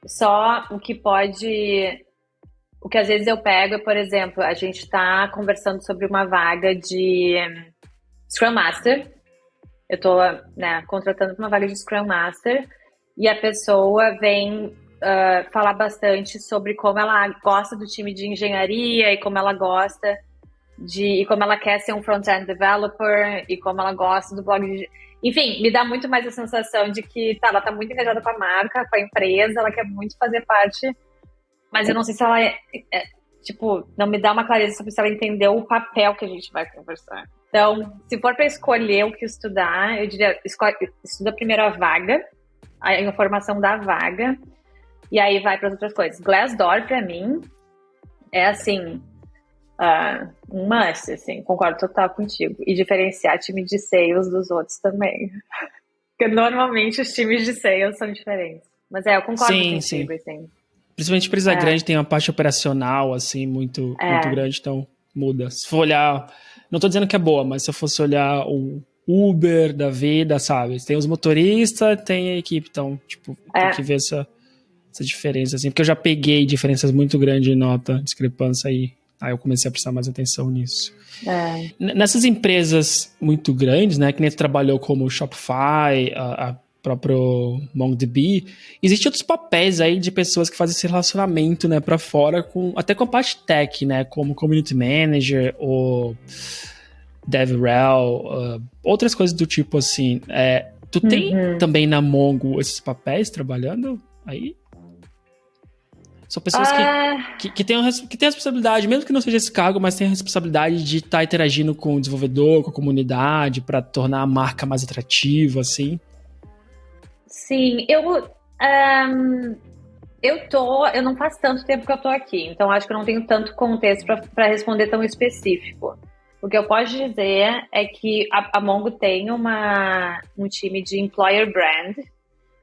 só o que às vezes eu pego é, por exemplo, a gente está conversando sobre uma vaga de Scrum Master. Eu estou, né, contratando uma vaga de Scrum Master e a pessoa vem falar bastante sobre como ela gosta do time de engenharia e como ela gosta e como ela quer ser um front-end developer e como ela gosta do blog de... Enfim, me dá muito mais a sensação de que ela tá muito engajada com a marca, com a empresa, ela quer muito fazer parte, mas eu não sei se ela tipo, não me dá uma clareza sobre se ela entendeu o papel que a gente vai conversar. Então, se for para escolher o que estudar, eu diria, estuda primeiro a vaga, a informação da vaga, e aí vai para as outras coisas. Glassdoor, para mim, é assim... um must, assim, concordo total contigo. E diferenciar time de sales dos outros também. Porque normalmente os times de sales são diferentes. Mas eu concordo contigo, assim. Principalmente empresa grande tem uma parte operacional, assim, muito grande, então muda. Se for olhar, não tô dizendo que é boa, mas se eu fosse olhar o Uber da vida, sabe? Tem os motoristas, tem a equipe, então, tipo, tem que ver essa diferença, assim, porque eu já peguei diferenças muito grandes de nota, discrepância aí. Aí eu comecei a prestar mais atenção nisso. Nessas empresas muito grandes, né, que nem tu trabalhou como Shopify, a próprio MongoDB, existem outros papéis aí de pessoas que fazem esse relacionamento, né, para fora, até com a parte tech, né, como Community Manager ou DevRel, outras coisas do tipo assim. Tu tem também na Mongo esses papéis trabalhando aí? São pessoas que têm a responsabilidade, mesmo que não seja esse cargo, mas têm a responsabilidade de estar interagindo com o desenvolvedor, com a comunidade, para tornar a marca mais atrativa, assim. Sim, eu não faz tanto tempo que eu tô aqui, então acho que eu não tenho tanto contexto para responder tão específico. O que eu posso dizer é que a Mongo tem um time de employer brand,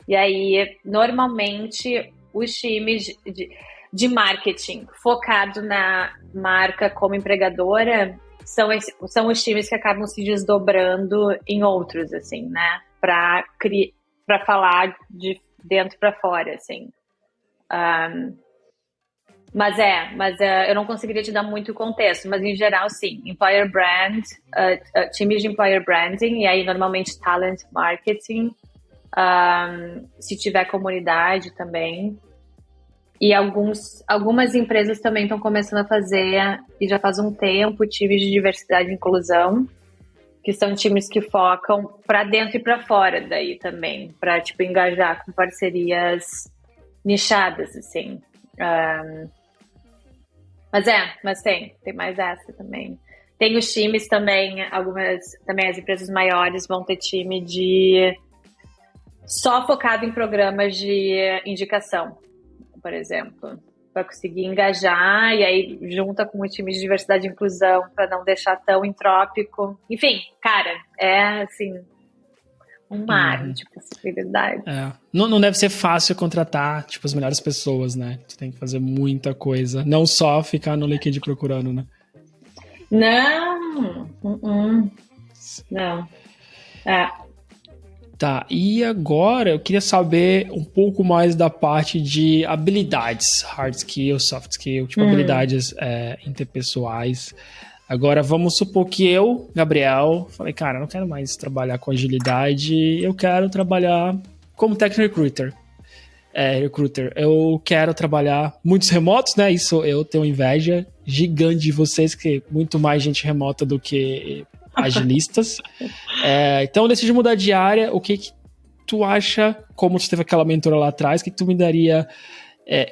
e aí, normalmente, os times de marketing focado na marca como empregadora são os times que acabam se desdobrando em outros, assim, né? Para falar de dentro para fora, assim. Mas eu não conseguiria te dar muito contexto, mas em geral, sim. Employer brand, times de employer branding, e aí normalmente talent marketing, se tiver comunidade também. E algumas empresas também estão começando a fazer, e já faz um tempo, times de diversidade e inclusão, que são times que focam para dentro e para fora daí também, para tipo engajar com parcerias nichadas, assim. Mas tem mais essa também. Tem os times também, também as empresas maiores vão ter time só focado em programas de indicação, por exemplo, para conseguir engajar, e aí junta com o time de diversidade e inclusão para não deixar tão entrópico. Enfim, cara, é assim, um mar de possibilidades. Não deve ser fácil contratar, tipo, as melhores pessoas, né? Você tem que fazer muita coisa, não só ficar no LinkedIn procurando, né? Não. Tá, e agora eu queria saber um pouco mais da parte de habilidades, hard skill, soft skill, tipo habilidades interpessoais. Agora vamos supor que eu, Gabriel, falei, cara, eu não quero mais trabalhar com agilidade, eu quero trabalhar como tech recruiter. Eu quero trabalhar muitos remotos, né? Isso eu tenho inveja gigante de vocês, que muito mais gente remota do que agilistas. Então eu decidi mudar de área. O que tu acha, como tu teve aquela mentora lá atrás, o que tu me daria?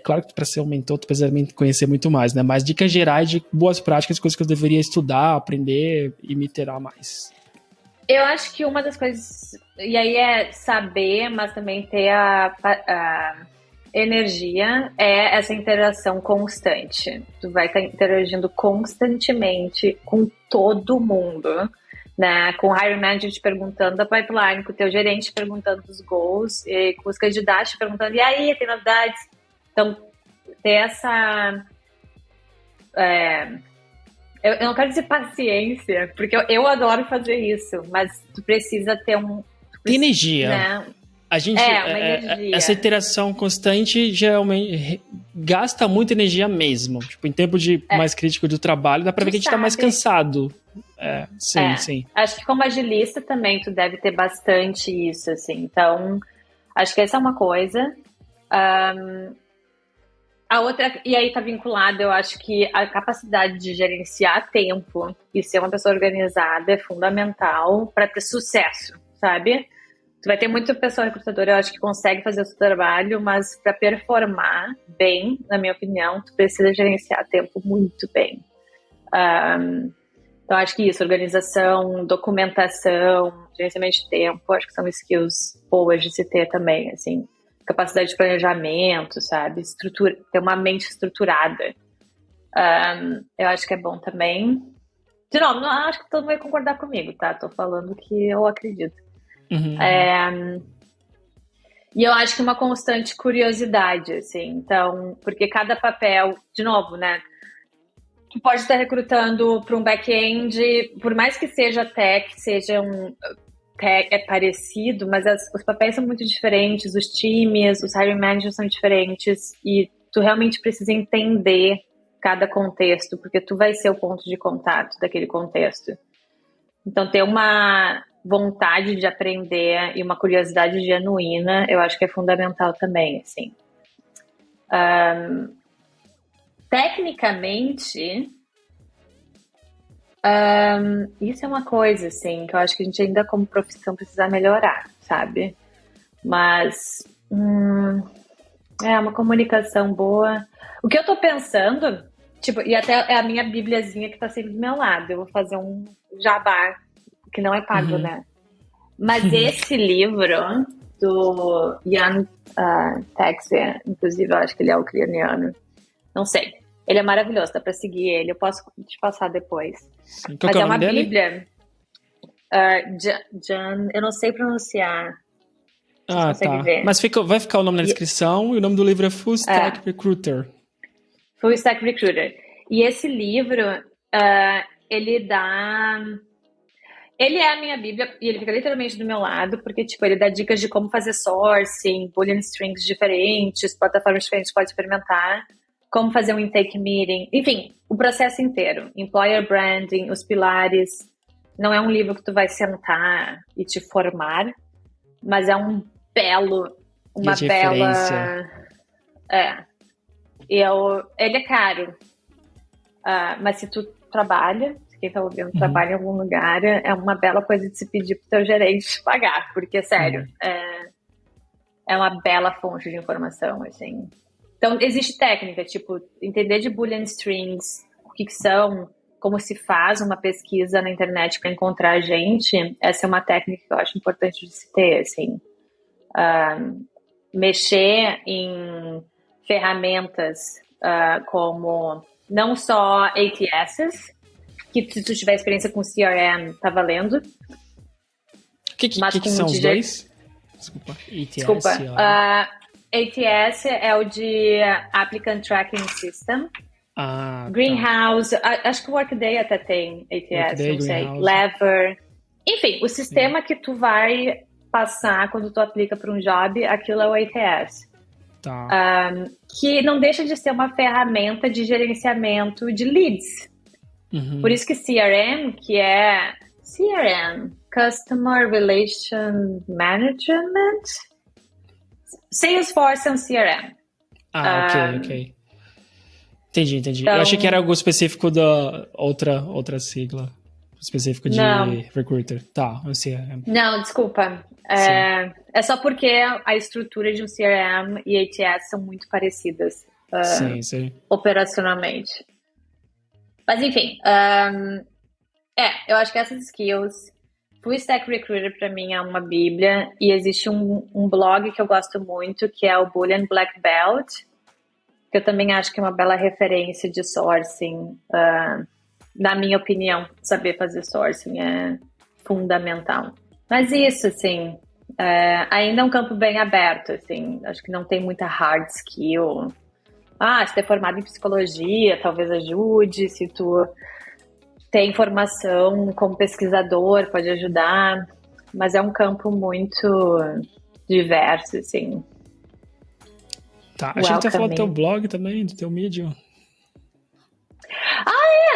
Claro que para ser um mentor tu precisa me conhecer muito mais, né? Mas dicas gerais de boas práticas, coisas que eu deveria estudar, aprender e me interar mais. Eu acho que uma das coisas, e aí é saber, mas também ter energia é essa interação constante. Tu vai estar interagindo constantemente com todo mundo, né? Com o hiring manager te perguntando da pipeline, com o teu gerente perguntando dos goals, e com os candidatos te perguntando, e aí, tem novidades? Então, ter essa... eu não quero dizer paciência, porque eu adoro fazer isso, mas tu precisa ter energia. Né? A gente, uma energia. Essa interação constante geralmente gasta muita energia mesmo. Tipo, em tempo de mais crítico do trabalho, dá pra ver que a gente tá mais cansado. Sim. Acho que como agilista também tu deve ter bastante isso, assim. Então, acho que essa é uma coisa. A outra, e aí tá vinculado, eu acho que a capacidade de gerenciar tempo e ser uma pessoa organizada é fundamental para ter sucesso, sabe? Tu vai ter muita pessoa recrutadora, eu acho que consegue fazer o seu trabalho, mas para performar bem, na minha opinião, tu precisa gerenciar tempo muito bem. Então, acho que isso, organização, documentação, gerenciamento de tempo, acho que são skills boas de se ter também, assim. Capacidade de planejamento, sabe? Ter uma mente estruturada. Eu acho que é bom também. De novo, não acho que todo mundo vai concordar comigo, tá? Tô falando que eu acredito. E eu acho que uma constante curiosidade, assim. Então, porque cada papel, de novo, né? Tu pode estar recrutando para um back-end, por mais que seja tech, é parecido, mas os papéis são muito diferentes, os times, os hiring managers são diferentes e tu realmente precisa entender cada contexto, porque tu vai ser o ponto de contato daquele contexto. Então, ter uma vontade de aprender e uma curiosidade genuína, eu acho que é fundamental também, assim. Tecnicamente, isso é uma coisa, assim, que eu acho que a gente ainda como profissão precisa melhorar, sabe? Mas uma comunicação boa. O que eu tô pensando, tipo, e até é a minha bibliazinha que tá sempre do meu lado, eu vou fazer um jabá, que não é pago, né? Mas esse livro do Jan Texer, inclusive eu acho que ele é ucraniano, não sei. Ele é maravilhoso, dá pra seguir ele. Eu posso te passar depois. Sim. Qual que é o nome dele? Bíblia. John, eu não sei pronunciar. Tá. Ver. Mas vai ficar o nome na descrição e o nome do livro é Full Stack Recruiter. Full Stack Recruiter. E esse livro, ele é a minha bíblia e ele fica literalmente do meu lado, porque tipo, ele dá dicas de como fazer sourcing, boolean strings diferentes, plataformas diferentes que pode experimentar, como fazer um intake meeting, enfim, o processo inteiro. Employer branding, os pilares. Não é um livro que tu vai sentar e te formar, mas é uma bela... Ele é caro. Mas se tu trabalha, se quem tá ouvindo trabalha em algum lugar, é uma bela coisa de se pedir pro teu gerente pagar, porque, sério, é uma bela fonte de informação, assim. Então, existe técnica, tipo, entender de Boolean strings, o que são, como se faz uma pesquisa na internet para encontrar a gente. Essa é uma técnica que eu acho importante de se ter, assim. Mexer em ferramentas como não só ATSs, que se tu tiver experiência com CRM, tá valendo. O que são os dois? Desculpa. ATS é o de Applicant Tracking System. Greenhouse, acho que o Workday até tem ATS, não sei. Greenhouse. Lever. Enfim, o sistema que tu vai passar quando tu aplica para um job, aquilo é o ATS. Que não deixa de ser uma ferramenta de gerenciamento de leads. Por isso que CRM, que é CRM, Customer Relation Management, Salesforce é um CRM. Ok. Entendi. Então, eu achei que era algo específico da outra sigla. Específico de recruiter. Tá, o CRM. Não, desculpa. É só porque a estrutura de um CRM e ATS são muito parecidas. Sim. Operacionalmente. Mas enfim, eu acho que essas skills, Full Stack Recruiter para mim é uma bíblia, e existe um blog que eu gosto muito, que é o Boolean Black Belt, que eu também acho que é uma bela referência de sourcing. Na minha opinião, saber fazer sourcing é fundamental. Mas isso, assim, ainda é um campo bem aberto, assim, acho que não tem muita hard skill. Se tu é formado em psicologia, talvez ajude, se tu tem formação como pesquisador, pode ajudar, mas é um campo muito diverso, assim. Tá, a gente tá falando do teu blog também, do teu Medium.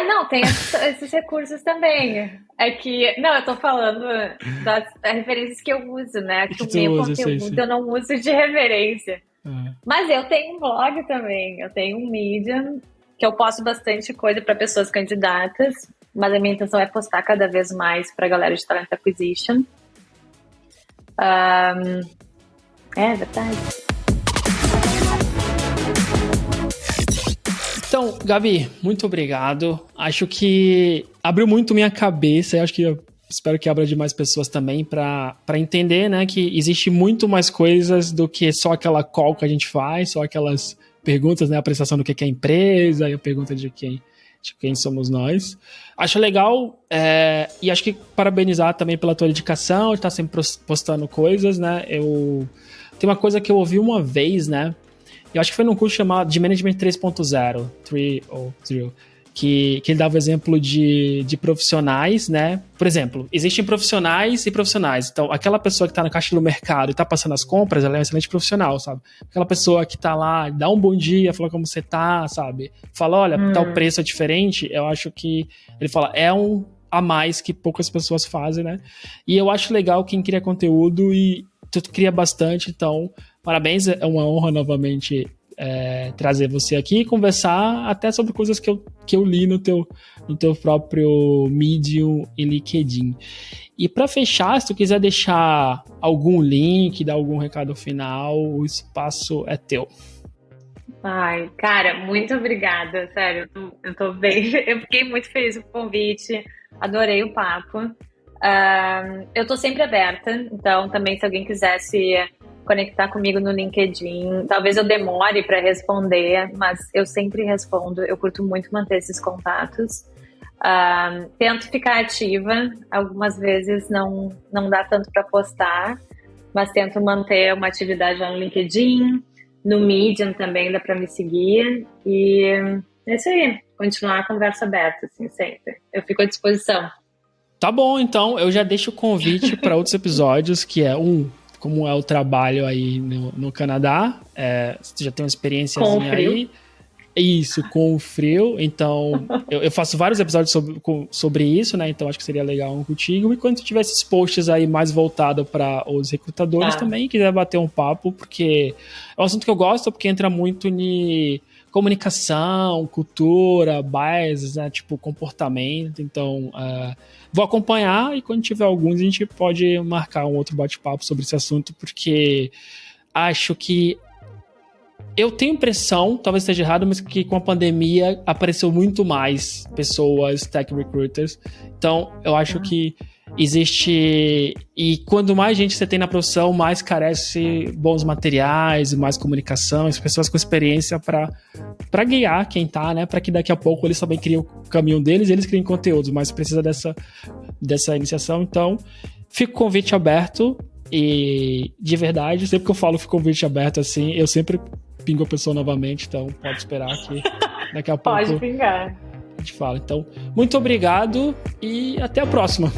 Não, tem esses recursos também. É que, não, eu tô falando das referências que eu uso, né? Que o meu conteúdo eu não uso de referência. Mas eu tenho um blog também, eu tenho um Medium, que eu posto bastante coisa para pessoas candidatas, mas a minha intenção é postar cada vez mais para a galera de Talent Acquisition. É verdade. Então, Gabi, muito obrigado. Acho que abriu muito minha cabeça. Eu acho que espero que abra de mais pessoas também para entender, né, que existe muito mais coisas do que só aquela call que a gente faz, só aquelas perguntas, né, a prestação do que é a empresa e a pergunta de quem somos nós. Acho legal e acho que parabenizar também pela tua dedicação, de estar sempre postando coisas, né. Tem uma coisa que eu ouvi uma vez, né, eu acho que foi num curso chamado de Management 3.0, que ele dava o exemplo de profissionais, né? Por exemplo, existem profissionais e profissionais. Então, aquela pessoa que está na caixa do mercado e está passando as compras, ela é um excelente profissional, sabe? Aquela pessoa que está lá, dá um bom dia, fala como você tá, sabe? Fala, olha, tal preço é diferente. Eu acho que ele fala, é um a mais que poucas pessoas fazem, né? E eu acho legal quem cria conteúdo e tu cria bastante, então parabéns, é uma honra novamente trazer você aqui e conversar até sobre coisas que eu li no teu próprio Medium e LinkedIn. E para fechar, se tu quiser deixar algum link, dar algum recado final, o espaço é teu. Ai, cara, muito obrigada, sério, eu tô bem, eu fiquei muito feliz com o convite, adorei o papo. Eu tô sempre aberta, então também se alguém quisesse conectar comigo no LinkedIn, talvez eu demore para responder, mas eu sempre respondo, eu curto muito manter esses contatos. Tento ficar ativa, algumas vezes não dá tanto para postar, mas tento manter uma atividade lá no LinkedIn, no Medium também dá para me seguir, e é isso aí, continuar a conversa aberta, assim, sempre. Eu fico à disposição. Tá bom, então eu já deixo o convite para outros episódios, que é como é o trabalho aí no Canadá. Você já tem uma experiênciazinha aí. Isso, com o frio. Então, eu faço vários episódios sobre isso, né? Então, acho que seria legal um contigo. E quando tiver esses posts aí mais voltados para os recrutadores também, quiser bater um papo, porque é um assunto que eu gosto, porque entra muito em comunicação, cultura, biases, né? Tipo, comportamento. Então, vou acompanhar e quando tiver alguns, a gente pode marcar um outro bate-papo sobre esse assunto, porque acho que eu tenho impressão, talvez esteja errado, mas que com a pandemia apareceu muito mais pessoas, tech recruiters. Então, eu acho que existe... E quando mais gente você tem na profissão, mais carece bons materiais, mais comunicação, as pessoas com experiência para guiar quem tá, né? Para que daqui a pouco eles também criem o caminho deles e eles criem conteúdos, mas precisa dessa iniciação. Então, fica o convite aberto e, de verdade, sempre que eu falo fica o convite aberto assim, eu sempre pingo a pessoa novamente, então pode esperar que daqui a pouco pode pingar. A gente fala. Então, muito obrigado e até a próxima.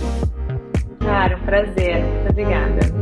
Claro, um prazer. Muito obrigada.